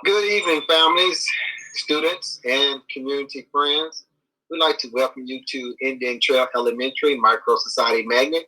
Good evening, families, students, and community friends. We'd like to welcome you to Indian Trail Elementary Micro Society Magnet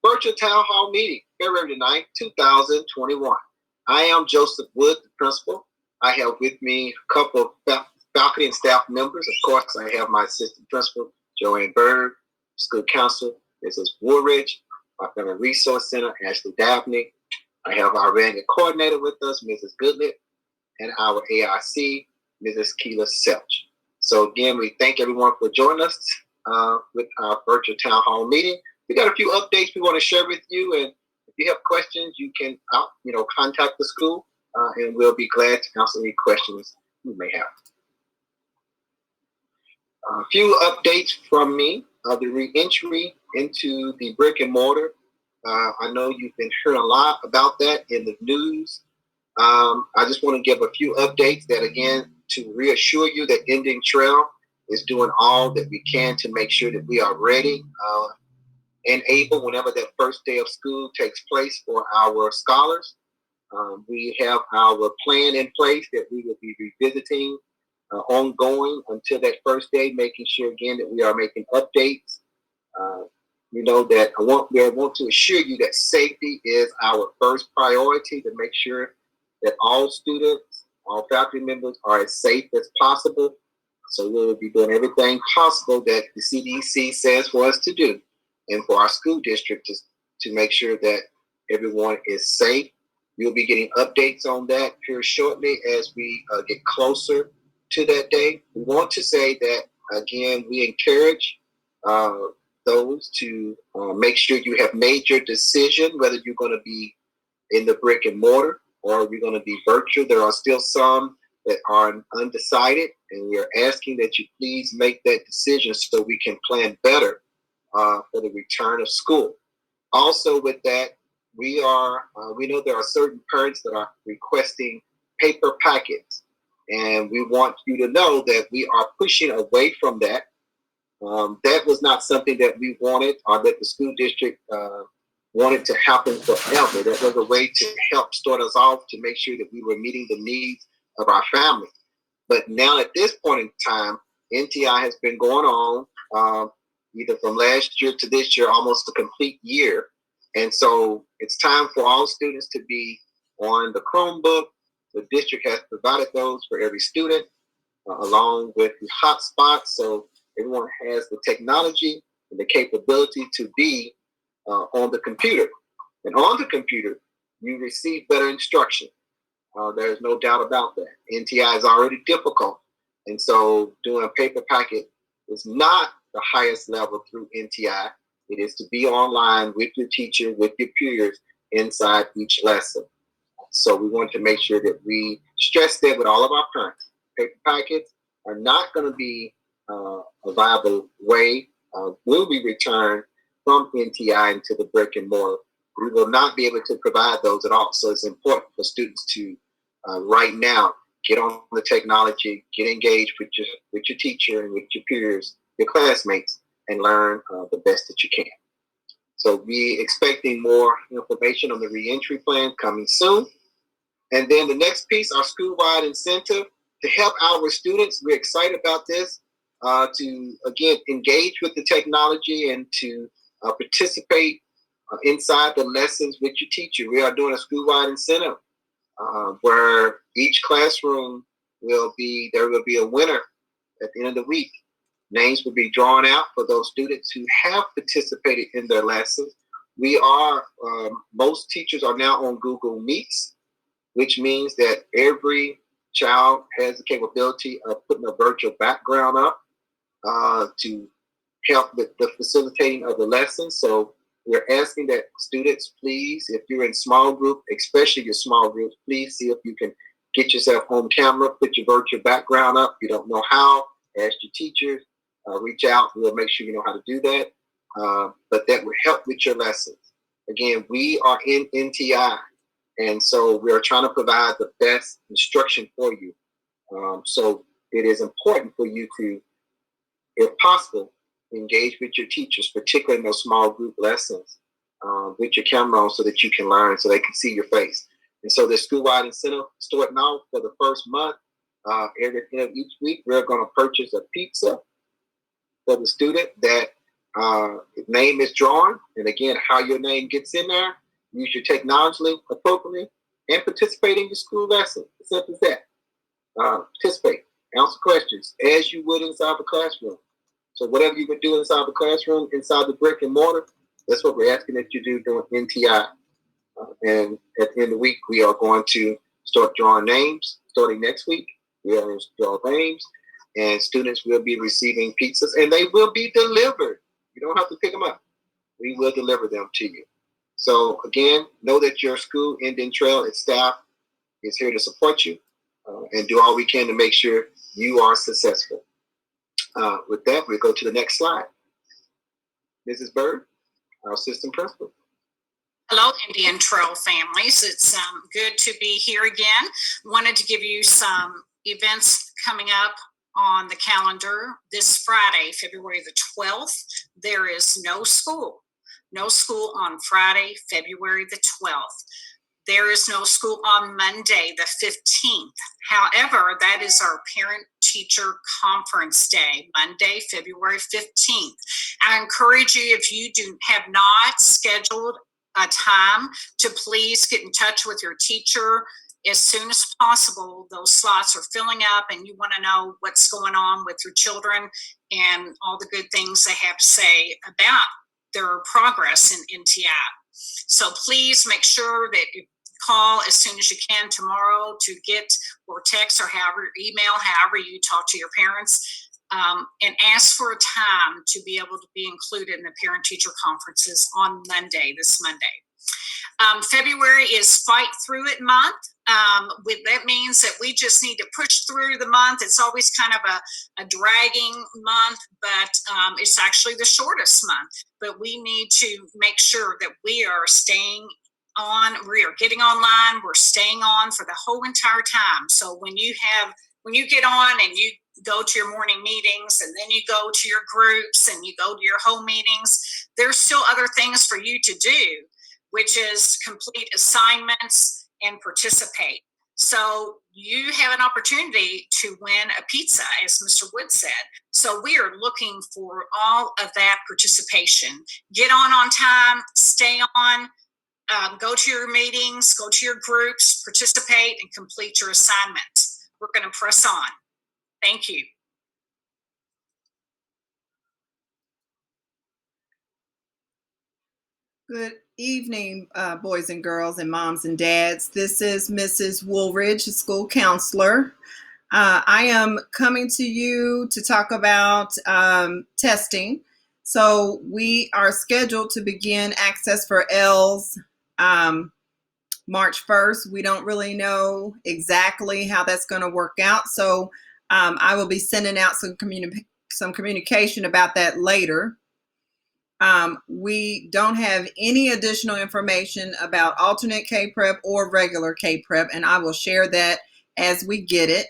Virtual Town Hall Meeting, February 9th, 2021. I am Joseph Wood, the principal. I have with me a couple of faculty and staff members. Of course, I have my assistant principal, Joanne Bird, school counselor, Mrs. Woolridge, my family resource center, Ashley Dabney. I have our Randy coordinator with us, Mrs. Goodlett, and our ARC, Mrs. Keela Selch. So again, we thank everyone for joining us with our virtual town hall meeting. We got a few updates we want to share with you, and if you have questions, you can contact the school, and we'll be glad to answer any questions you may have. A few updates from me of the reentry into the brick and mortar. I know you've been hearing a lot about that in the news. I just want to give a few updates that, again, to reassure you that Indian Trail is doing all that we can to make sure that we are ready and able whenever that first day of school takes place for our scholars. We have our plan in place that we will be revisiting ongoing until that first day, making sure, again, that we are making updates. That I want to assure you that safety is our first priority, to make sure that all students, all faculty members are as safe as possible. So we will be doing everything possible that the CDC says for us to do, and for our school district to make sure that everyone is safe. You'll be getting updates on that here shortly as we get closer to that day. We want to say that, again, we encourage those to make sure you have made your decision whether you're going to be in the brick and mortar or you're going to be virtual. There are still some that are undecided, and we are asking that you please make that decision so we can plan better for the return of school. Also, with that, we know there are certain parents that are requesting paper packets, and we want you to know that we are pushing away from that. That was not something that we wanted or that the school district wanted to happen forever. That was a way to help start us off to make sure that we were meeting the needs of our family. But now at this point in time, NTI has been going on either from last year to this year, almost a complete year. And so it's time for all students to be on the Chromebook. The district has provided those for every student, along with the hotspots. So everyone has the technology and the capability to be on the computer. And on the computer, you receive better instruction. There's no doubt about that. NTI is already difficult. And so doing a paper packet is not the highest level through NTI. It is to be online with your teacher, with your peers inside each lesson. So we want to make sure that we stress that with all of our parents. Paper packets are not going to be a viable way. Will be returned from NTI into the brick and mortar. We will not be able to provide those at all. So it's important for students to right now get on the technology, get engaged with your teacher and with your peers, your classmates, and learn the best that you can. So be expecting more information on the reentry plan coming soon. And then the next piece, our school-wide incentive to help our students. We're excited about this, to, again, engage with the technology and to participate inside the lessons with your teacher. We are doing a school-wide incentive where each classroom there will be a winner at the end of the week. Names will be drawn out for those students who have participated in their lessons. Most teachers are now on Google Meets, which means that every child has the capability of putting a virtual background up to help with the facilitating of the lesson. So we're asking that students, please, if you're in small group, especially your small groups, please see if you can get yourself on camera, put your virtual background up. If you don't know how, ask your teachers, reach out. We'll make sure you know how to do that. But that will help with your lessons. Again, we are in NTI, and so we are trying to provide the best instruction for you. So it is important for you to, if possible, engage with your teachers, particularly in those small group lessons, with your camera on so that you can learn, so they can see your face. And so the school-wide incentive starting out for the first month, every end of each week, we're going to purchase a pizza for the student that name is drawn. And again, how your name gets in there, use your technology appropriately, and participate in your school lesson. As simple as that. Participate, answer questions as you would inside the classroom. So whatever you would do inside the classroom, inside the brick and mortar, that's what we're asking that you do during NTI. And at the end of the week, we are going to start drawing names. Starting next week, we are going to draw names, and students will be receiving pizzas, and they will be delivered. You don't have to pick them up. We will deliver them to you. So again, know that your school, Indian Trail, its staff is here to support you and do all we can to make sure you are successful. With that, we'll go to the next slide. Mrs. Bird, our assistant principal. Hello, Indian Trail families. It's good to be here again. Wanted to give you some events coming up on the calendar. This Friday, February the 12th, there is no school. No school on Friday, February the 12th. There is no school on Monday, the 15th. However, that is our parent-teacher conference day, Monday, February 15th. I encourage you, if you have not scheduled a time, to please get in touch with your teacher as soon as possible. Those slots are filling up, and you want to know what's going on with your children and all the good things they have to say about their progress in NTI. So please make sure that you call as soon as you can tomorrow to get, or text, or email, however you talk to your parents, and ask for a time to be able to be included in the parent-teacher conferences on Monday, this Monday. February is Fight Through It month. That means that we just need to push through the month. It's always kind of a dragging month, but it's actually the shortest month. But we need to make sure that we are staying on, we are getting online, we're staying on for the whole entire time. So when you get on and you go to your morning meetings, and then you go to your groups, and you go to your home meetings, there's still other things for you to do, which is complete assignments and participate. So you have an opportunity to win a pizza, as Mr. Wood said. So we are looking for all of that participation. Get on time, stay on, go to your meetings, go to your groups, participate, and complete your assignments. We're going to press on. Thank you. Good evening, boys and girls and moms and dads. This is Mrs. Woolridge, school counselor. I am coming to you to talk about testing. So we are scheduled to begin access for ELS March 1st. We don't really know exactly how that's going to work out. So I will be sending out some communication about that later. We don't have any additional information about alternate K-Prep or regular K-Prep, and I will share that as we get it.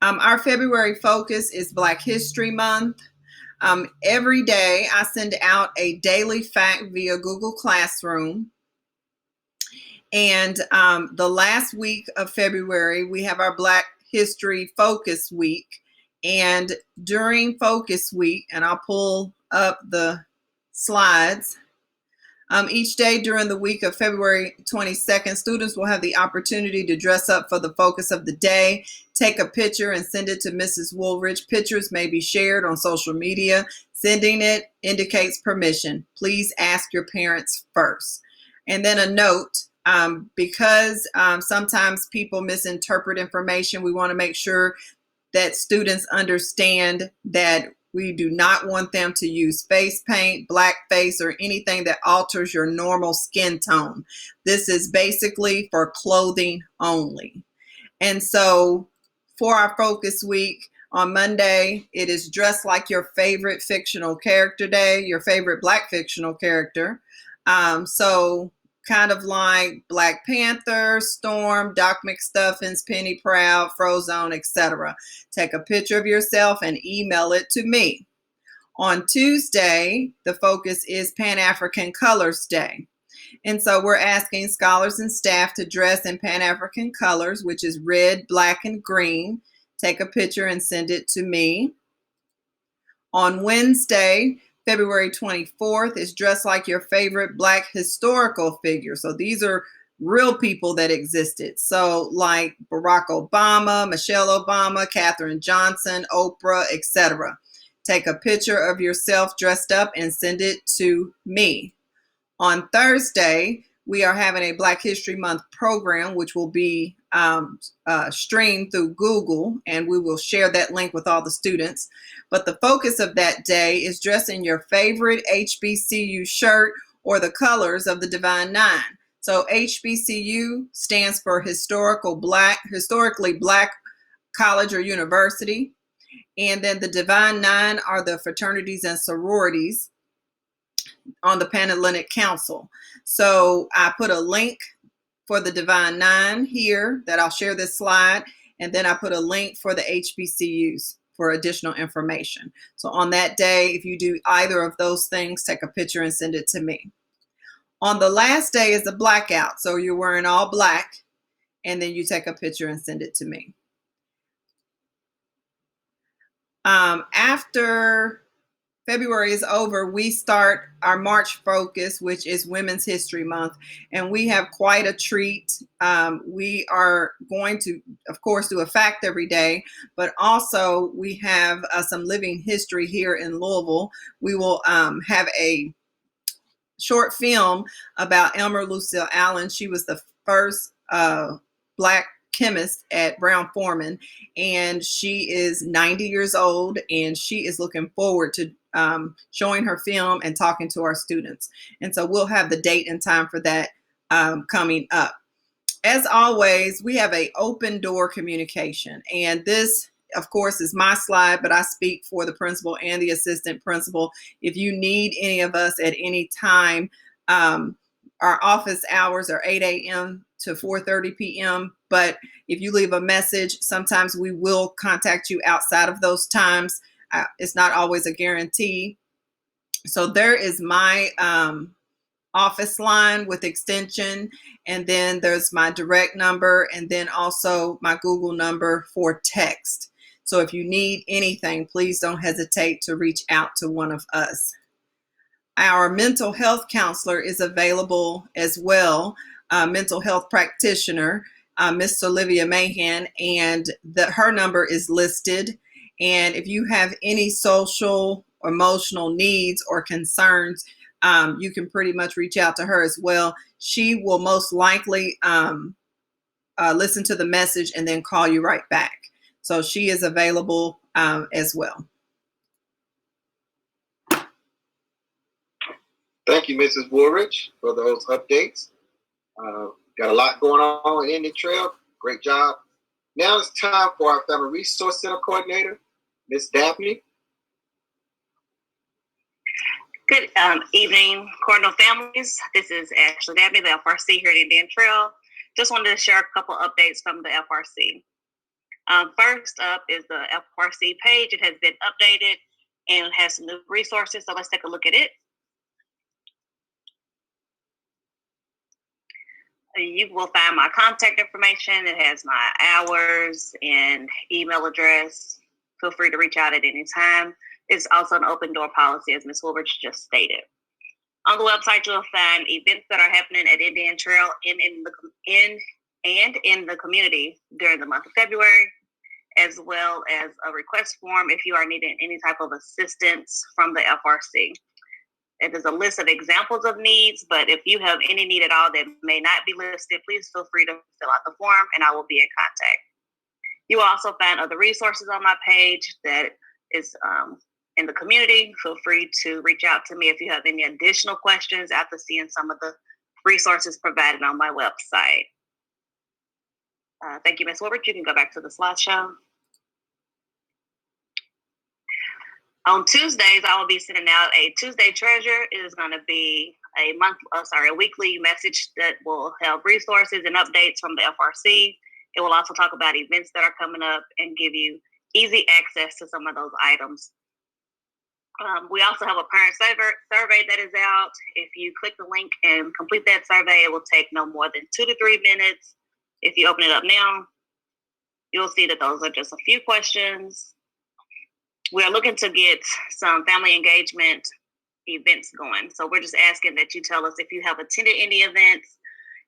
Our February focus is Black History Month. Every day I send out a daily fact via Google Classroom. And the last week of February, we have our Black History Focus Week. And during Focus Week, and I'll pull up the slides, each day during the week of February 22nd, students will have the opportunity to dress up for the focus of the day, take a picture and send it to Mrs. Woolridge. Pictures may be shared on social media. Sending it indicates permission. Please ask your parents first. And then a note, because sometimes people misinterpret information, we want to make sure that students understand that we do not want them to use face paint, blackface, or anything that alters your normal skin tone. This is basically for clothing only. And so for our focus week on Monday, it is Dress Like Your Favorite Fictional Character Day, your favorite Black fictional character. So kind of like Black Panther, Storm, Doc McStuffins, Penny Proud, Frozone, etc. Take a picture of yourself and email it to me. On Tuesday, the focus is Pan-African Colors Day. And so we're asking scholars and staff to dress in Pan-African colors, which is red, black, and green. Take a picture and send it to me. On Wednesday, February 24th, is dress like your favorite Black historical figure. So these are real people that existed. So like Barack Obama, Michelle Obama, Katherine Johnson, Oprah, etc. Take a picture of yourself dressed up and send it to me. On Thursday, we are having a Black History Month program, which will be streamed through Google, and we will share that link with all the students. But the focus of that day is dressing your favorite HBCU shirt or the colors of the Divine Nine. So HBCU stands for historically Black college or university. And then the Divine Nine are the fraternities and sororities on the Panhellenic Council. So I put a link for the Divine Nine here that I'll share this slide. And then I put a link for the HBCUs for additional information. So on that day, if you do either of those things, take a picture and send it to me. On the last day is the blackout. So you're wearing all black, and then you take a picture and send it to me. After February is over, we start our March focus, which is Women's History Month, and we have quite a treat. We are going to, of course, do a fact every day, but also we have some living history here in Louisville. We will have a short film about Elmer Lucille Allen. She was the first Black chemist at Brown-Forman, and she is 90 years old, and she is looking forward to showing her film and talking to our students. And so we'll have the date and time for that coming up. As always, we have an open door communication, and this, of course, is my slide, but I speak for the principal and the assistant principal. If you need any of us at any time, our office hours are 8 a.m. to 4:30 p.m. But if you leave a message, sometimes we will contact you outside of those times. It's not always a guarantee. So there is my office line with extension, and then there's my direct number, and then also my Google number for text. So if you need anything, please don't hesitate to reach out to one of us. Our mental health counselor is available as well, mental health practitioner, Miss Olivia Mahan, and her number is listed. And if you have any social or emotional needs or concerns, you can pretty much reach out to her as well. She will most likely listen to the message and then call you right back. So she is available as well. Thank you, Mrs. Woolridge, for those updates. Got a lot going on in Indian Trail. Great job. Now it's time for our Family Resource Center coordinator, Ms. Daphne. Good evening, Cardinal families. This is Ashley Dabney, the FRC here at Indian Trail. Just wanted to share a couple updates from the FRC. First up is the FRC page. It has been updated and it has some new resources, so let's take a look at it. You will find my contact information. It has my hours and email address. Feel free to reach out at any time. It's also an open door policy, as Ms. Woolridge just stated. On the website, you'll find events that are happening at Indian Trail in the community during the month of February, as well as a request form if you are needing any type of assistance from the FRC. It is a list of examples of needs, but if you have any need at all that may not be listed, please feel free to fill out the form and I will be in contact. You will also find other resources on my page that is in the community. Feel free to reach out to me if you have any additional questions after seeing some of the resources provided on my website. Thank you, Ms. Woolridge. You can go back to the slideshow. On Tuesdays, I will be sending out a Tuesday treasure. It is going to be a weekly message that will have resources and updates from the FRC. It will also talk about events that are coming up and give you easy access to some of those items. We also have a parent survey that is out. If you click the link and complete that survey, it will take no more than 2 to 3 minutes. If you open it up now, you'll see that those are just a few questions. We're looking to get some family engagement events going. So we're just asking that you tell us if you have attended any events.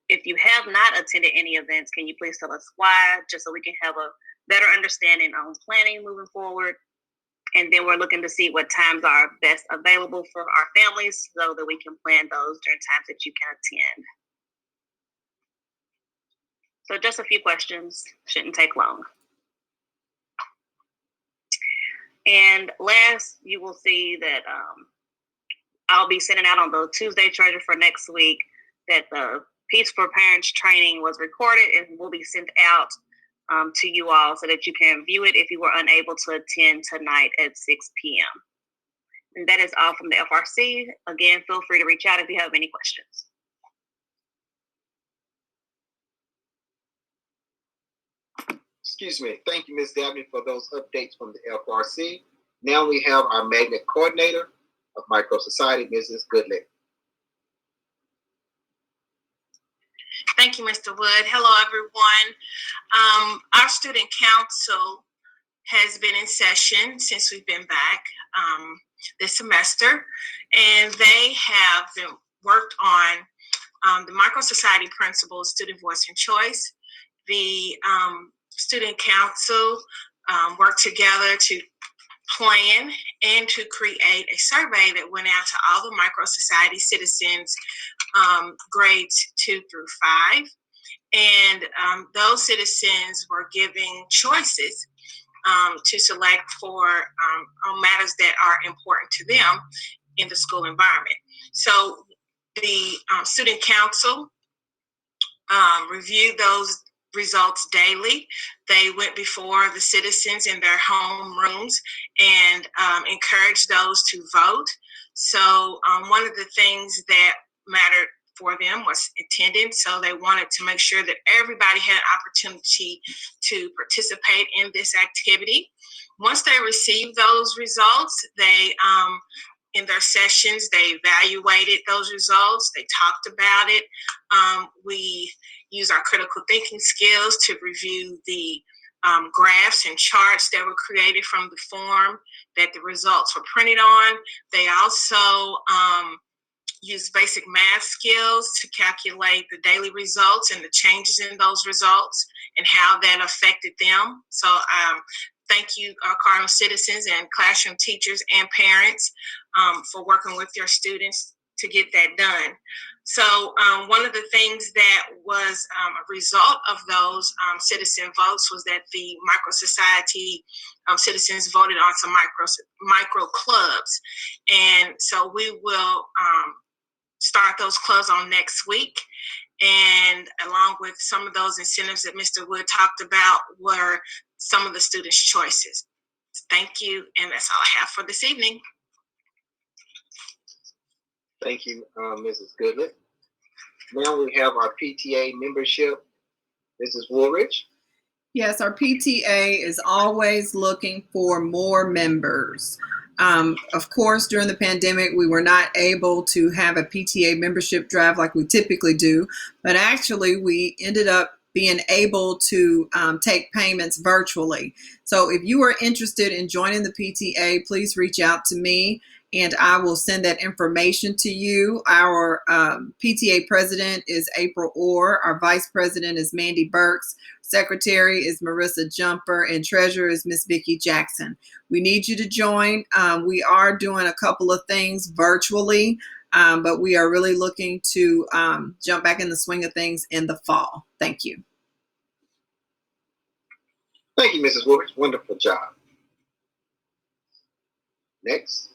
If you have not attended any events, can you please tell us why, just so we can have a better understanding on planning moving forward. And then we're looking to see what times are best available for our families so that we can plan those during times that you can attend. So just a few questions, shouldn't take long. And last, you will see that I'll be sending out on the Tuesday treasure for next week that the Peace for Parents training was recorded and will be sent out to you all so that you can view it if you were unable to attend tonight at 6 p.m. And that is all from the FRC. Again, feel free to reach out if you have any questions. Excuse me. Thank you, Ms. Dabney, for those updates from the FRC. Now we have our magnet coordinator of Micro Society, Mrs. Goodley. Thank you, Mr. Wood. Hello, everyone. Our student council has been in session since we've been back this semester, and they have worked on the Micro Society principles, student voice and choice. The student council worked together to plan and to create a survey that went out to all the Micro Society citizens, grades 2 through 5. And those citizens were giving choices to select for on matters that are important to them in the school environment. So the student council reviewed those results daily. They went before the citizens in their home rooms and encouraged those to vote. So one of the things that mattered for them was attendance. So they wanted to make sure that everybody had an opportunity to participate in this activity. Once they received those results, they in their sessions, they evaluated those results. They talked about it. We use our critical thinking skills to review the graphs and charts that were created from the form that the results were printed on. They also use basic math skills to calculate the daily results and the changes in those results and how that affected them. So thank you, Cardinal citizens and classroom teachers and parents for working with your students to get that done. So one of the things that was a result of those citizen votes was that the Micro Society citizens voted on some micro clubs. And so we will start those clubs on next week. And along with some of those incentives that Mr. Wood talked about were some of the students' choices. Thank you, and that's all I have for this evening. Thank you, Mrs. Goodley. Now we have our PTA membership. Mrs. Woolridge. Yes, our PTA is always looking for more members. Of course, during the pandemic, we were not able to have a PTA membership drive like we typically do, but actually we ended up being able to take payments virtually. So if you are interested in joining the PTA, please reach out to me and I will send that information to you. Our PTA president is April Orr. Our vice president is Mandy Burks. Secretary is Marissa Jumper, and treasurer is Miss Vicki Jackson. We need you to join. We are doing a couple of things virtually, but we are really looking to jump back in the swing of things in the fall. Thank you. Thank you, Mrs. Woolridge. Wonderful job. Next.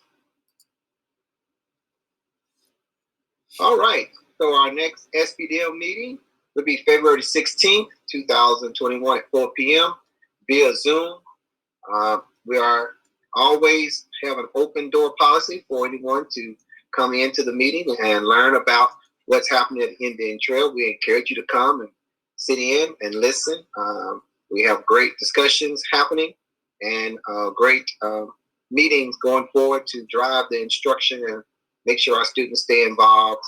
All right. So our next SPDL meeting will be February 16th, 2021 at 4 p.m. via Zoom. We are always have an open door policy for anyone to come into the meeting and learn about what's happening at Indian Trail. We encourage you to come and sit in and listen. We have great discussions happening and great meetings going forward to drive the instruction and make sure our students stay involved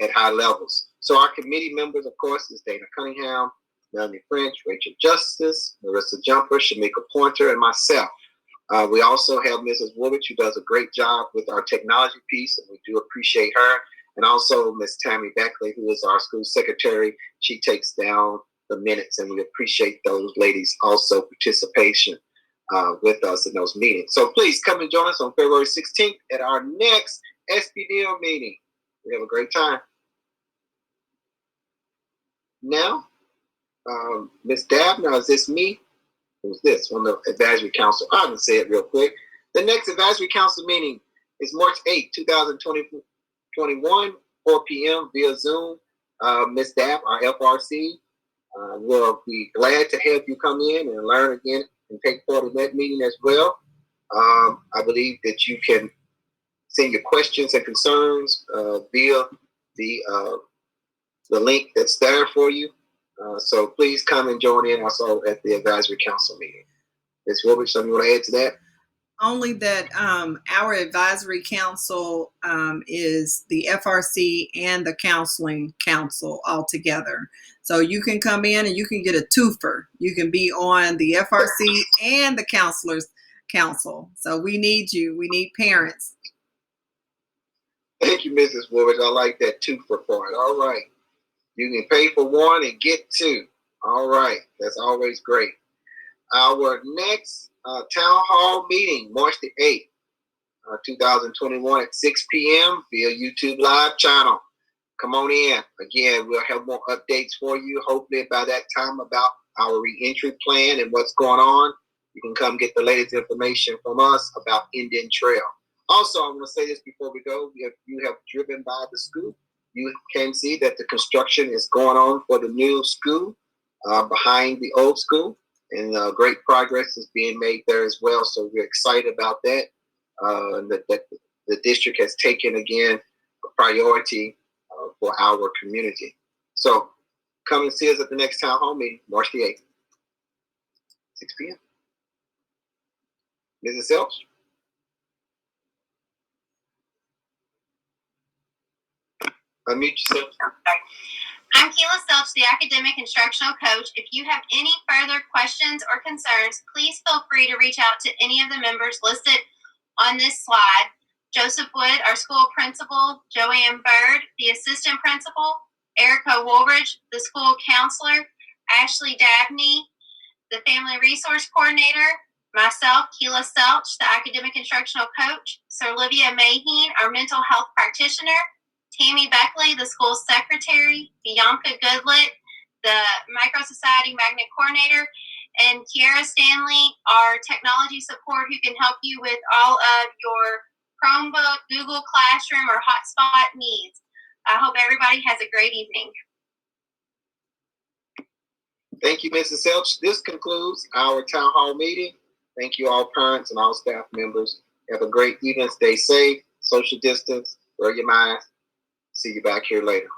at high levels. So our committee members, of course, is Dana Cunningham, Melanie French, Rachel Justice, Marissa Jumper, Shamika Pointer, and myself. We also have Mrs. Woolridge, who does a great job with our technology piece, and we do appreciate her. And also Ms. Tammy Beckley, who is our school secretary. She takes down the minutes, and we appreciate those ladies' also participation with us in those meetings. So please come and join us on February 16th at our next SPDL meeting. We have a great time. Now, Ms. Dabner, is this me? Who's this? From the Advisory Council. I'm going to say it real quick. The next Advisory Council meeting is March 8, 2021, 4 p.m. via Zoom. Ms. Dabb, our FRC, will be glad to have you come in and learn again and take part in that meeting as well. I believe that you can send your questions and concerns via the link that's there for you. So please come and join in also at the Advisory Council meeting. Ms. Woolridge, something you want to add to that? Only that our Advisory Council is the FRC and the Counseling Council all together. So you can come in and you can get a twofer. You can be on the FRC and the Counselors Council. So we need you. We need parents. Thank you, Mrs. Woolridge. I like that twofer part. All right. You can pay for one and get two. All right. That's always great. Our next town hall meeting, March the 8th, 2021 at 6 p.m. via YouTube live channel. Come on in. Again, we'll have more updates for you, hopefully by that time, about our reentry plan and what's going on. You can come get the latest information from us about Indian Trail. Also, I'm going to say this before we go. If you have driven by the school, you can see that the construction is going on for the new school behind the old school. And great progress is being made there as well. So we're excited about that. That the district has taken, again, a priority for our community. So come and see us at the next town hall meeting, March the 8th, 6 p.m. Mrs. Selch? Unmute yourself. I'm Keila Selch, the academic instructional coach. If you have any further questions or concerns, please feel free to reach out to any of the members listed on this slide. Joseph Wood, our school principal, Joanne Bird, the assistant principal, Erica Woolridge, the school counselor, Ashley Dabney, the family resource coordinator, myself, Keila Selch, the academic instructional coach, Sir Olivia Maheen, our mental health practitioner, Tammy Beckley, the school secretary, Bianca Goodlet, the Micro Society Magnet coordinator, and Kiara Stanley, our technology support, who can help you with all of your Chromebook, Google Classroom, or hotspot needs. I hope everybody has a great evening. Thank you, Mrs. Selch. This concludes our town hall meeting. Thank you, all parents and all staff members. Have a great evening. Stay safe, social distance, wear your mask. See you back here later.